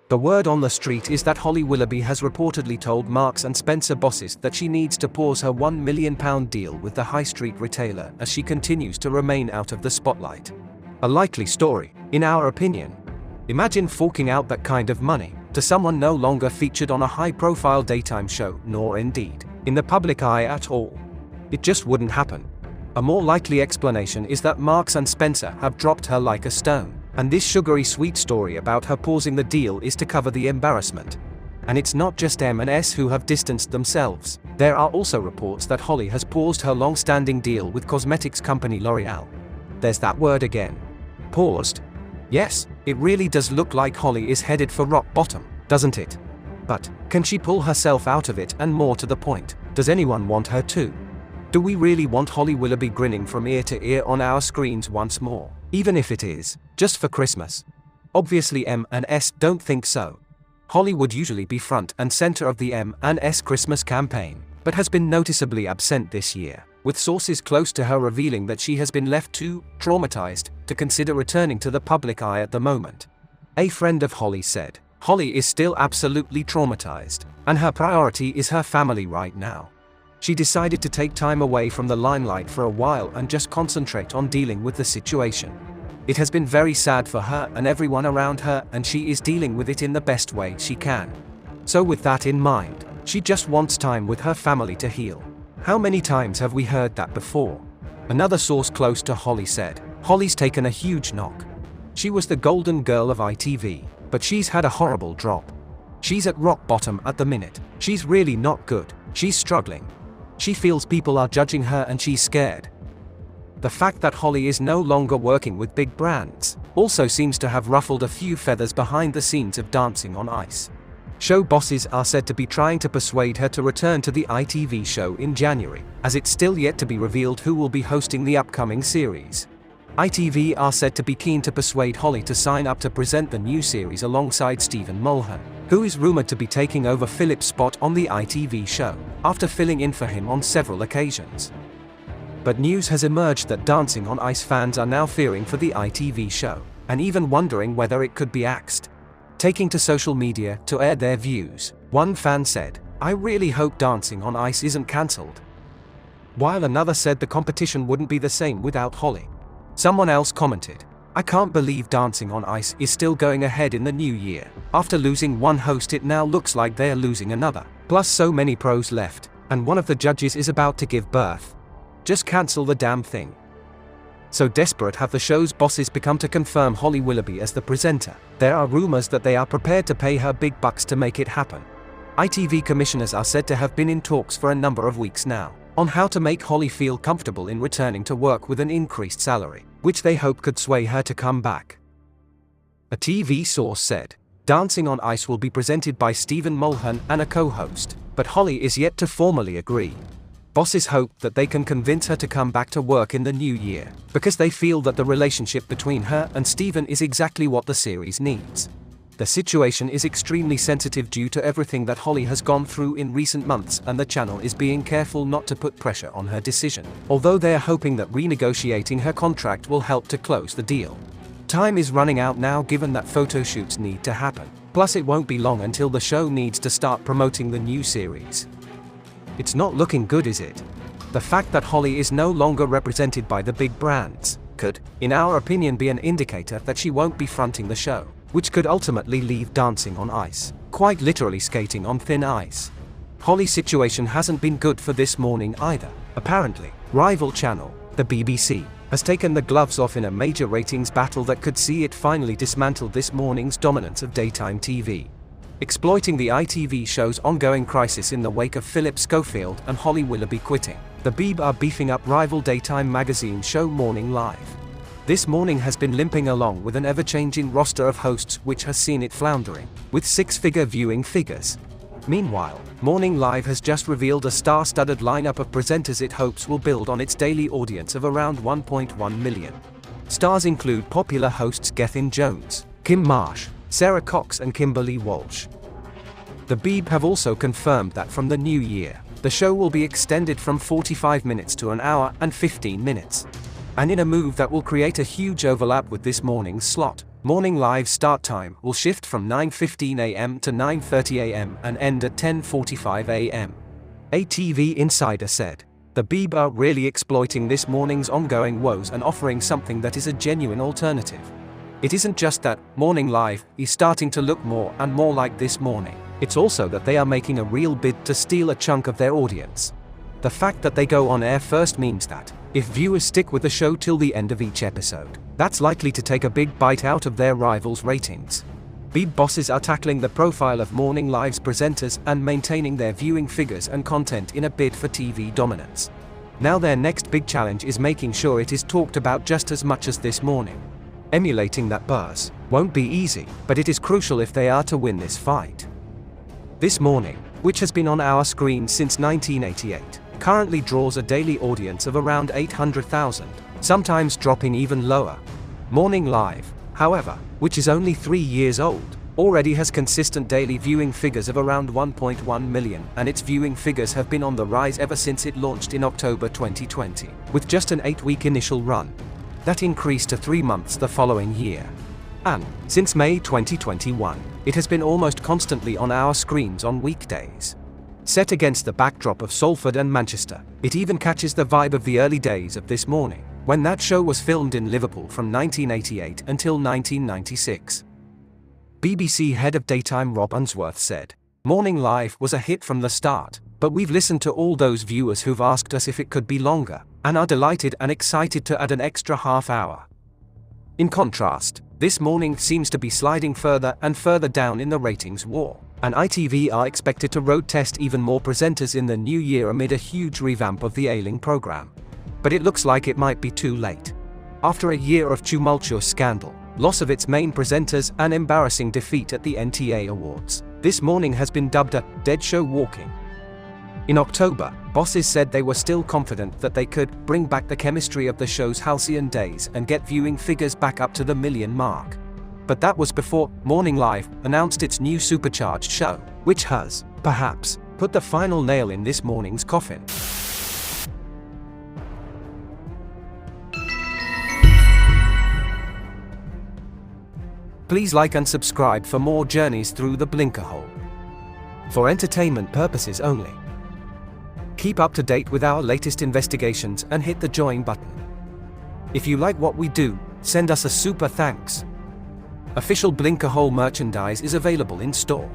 The word on the street is that Holly Willoughby has reportedly told Marks and Spencer bosses that she needs to pause her £1 million deal with the high street retailer as she continues to remain out of the spotlight. A likely story, in our opinion. Imagine forking out that kind of money to someone no longer featured on a high-profile daytime show, nor indeed in the public eye at all. It just wouldn't happen. A more likely explanation is that Marks and Spencer have dropped her like a stone, and this sugary sweet story about her pausing the deal is to cover the embarrassment. And it's not just M&S who have distanced themselves. There are also reports that Holly has paused her long-standing deal with cosmetics company L'Oreal. There's that word again. Paused? Yes, it really does look like Holly is headed for rock bottom, doesn't it? But can she pull herself out of it, and more to the point, does anyone want her to? Do we really want Holly Willoughby grinning from ear to ear on our screens once more, even if it is just for Christmas? Obviously M&S don't think so. Holly would usually be front and center of the M&S Christmas campaign, but has been noticeably absent this year, with sources close to her revealing that she has been left too traumatized to consider returning to the public eye at the moment. A friend of Holly said, "Holly is still absolutely traumatized, and her priority is her family right now. She decided to take time away from the limelight for a while and just concentrate on dealing with the situation. It has been very sad for her and everyone around her, and she is dealing with it in the best way she can. So with that in mind, she just wants time with her family to heal." How many times have we heard that before? Another source close to Holly said, "Holly's taken a huge knock. She was the golden girl of ITV, but she's had a horrible drop. She's at rock bottom at the minute. She's really not good. She's struggling. She feels people are judging her and she's scared." The fact that Holly is no longer working with big brands also seems to have ruffled a few feathers behind the scenes of Dancing on Ice. Show bosses are said to be trying to persuade her to return to the ITV show in January, as it's still yet to be revealed who will be hosting the upcoming series. ITV are said to be keen to persuade Holly to sign up to present the new series alongside Stephen Mulhern, who is rumored to be taking over Phillip's spot on the ITV show, after filling in for him on several occasions. But news has emerged that Dancing on Ice fans are now fearing for the ITV show, and even wondering whether it could be axed. Taking to social media to air their views, one fan said, "I really hope Dancing on Ice isn't cancelled." While another said the competition wouldn't be the same without Holly. Someone else commented, "I can't believe Dancing on Ice is still going ahead in the new year. After losing one host, it now looks like they're losing another. Plus so many pros left, and one of the judges is about to give birth. Just cancel the damn thing." So desperate have the show's bosses become to confirm Holly Willoughby as the presenter. There are rumors that they are prepared to pay her big bucks to make it happen. ITV commissioners are said to have been in talks for a number of weeks now on how to make Holly feel comfortable in returning to work with an increased salary, which they hope could sway her to come back. A TV source said, "Dancing on Ice will be presented by Stephen Mulhern and a co-host, but Holly is yet to formally agree." Bosses hope that they can convince her to come back to work in the new year, because they feel that the relationship between her and Stephen is exactly what the series needs. The situation is extremely sensitive due to everything that Holly has gone through in recent months, and the channel is being careful not to put pressure on her decision, although they are hoping that renegotiating her contract will help to close the deal. Time is running out now, given that photo shoots need to happen, plus it won't be long until the show needs to start promoting the new series. It's not looking good, is it? The fact that Holly is no longer represented by the big brands could, in our opinion, be an indicator that she won't be fronting the show, which could ultimately leave Dancing on Ice quite literally skating on thin ice. Holly's situation hasn't been good for this morning either. Apparently, rival channel, the BBC, has taken the gloves off in a major ratings battle that could see it finally dismantle this morning's dominance of daytime TV. Exploiting the ITV show's ongoing crisis in the wake of Phillip, Schofield and Holly Willoughby quitting, the BBC are beefing up rival daytime magazine show Morning Live. This morning has been limping along with an ever-changing roster of hosts, which has seen it floundering, with six-figure viewing figures. Meanwhile, Morning Live has just revealed a star-studded lineup of presenters it hopes will build on its daily audience of around 1.1 million. Stars include popular hosts Gethin Jones, Kim Marsh, Sarah Cox and Kimberly Walsh. The BBC have also confirmed that from the new year, the show will be extended from 45 minutes to an hour and 15 minutes. And in a move that will create a huge overlap with this morning's slot, Morning Live's start time will shift from 9:15 a.m. to 9:30 a.m. and end at 10:45 a.m. A TV insider said. The BB are really exploiting this morning's ongoing woes and offering something that is a genuine alternative. It isn't just that Morning Live is starting to look more and more like This Morning, it's also that they are making a real bid to steal a chunk of their audience. The fact that they go on air first means that, if viewers stick with the show till the end of each episode, that's likely to take a big bite out of their rivals' ratings. BB bosses are tackling the profile of Morning Live's presenters and maintaining their viewing figures and content in a bid for TV dominance. Now their next big challenge is making sure it is talked about just as much as This Morning. Emulating that buzz won't be easy, but it is crucial if they are to win this fight. This Morning, which has been on our screen since 1988, currently draws a daily audience of around 800,000, sometimes dropping even lower. Morning Live, however, which is only 3 years old, already has consistent daily viewing figures of around 1.1 million, and its viewing figures have been on the rise ever since it launched in October 2020, with just an 8-week initial run. That increased to 3 months the following year. And, since May 2021, it has been almost constantly on our screens on weekdays. Set against the backdrop of Salford and Manchester, it even catches the vibe of the early days of This Morning, when that show was filmed in Liverpool from 1988 until 1996. BBC head of daytime Rob Unsworth said, "Morning Live was a hit from the start, but we've listened to all those viewers who've asked us if it could be longer, and are delighted and excited to add an extra half hour." In contrast, This Morning seems to be sliding further and further down in the ratings war, and ITV are expected to road test even more presenters in the new year amid a huge revamp of the Ailing program. But it looks like it might be too late. After a year of tumultuous scandal, loss of its main presenters and embarrassing defeat at the NTA Awards, This Morning has been dubbed a dead show walking. In October, bosses said they were still confident that they could bring back the chemistry of the show's halcyon days and get viewing figures back up to the million mark. But that was before Morning Live announced its new supercharged show, which has, perhaps, put the final nail in This Morning's coffin. Please like and subscribe for more journeys through the Blinkerhole. For entertainment purposes only. Keep up to date with our latest investigations and hit the join button. If you like what we do, send us a super thanks. Official Blinkerhole merchandise is available in store.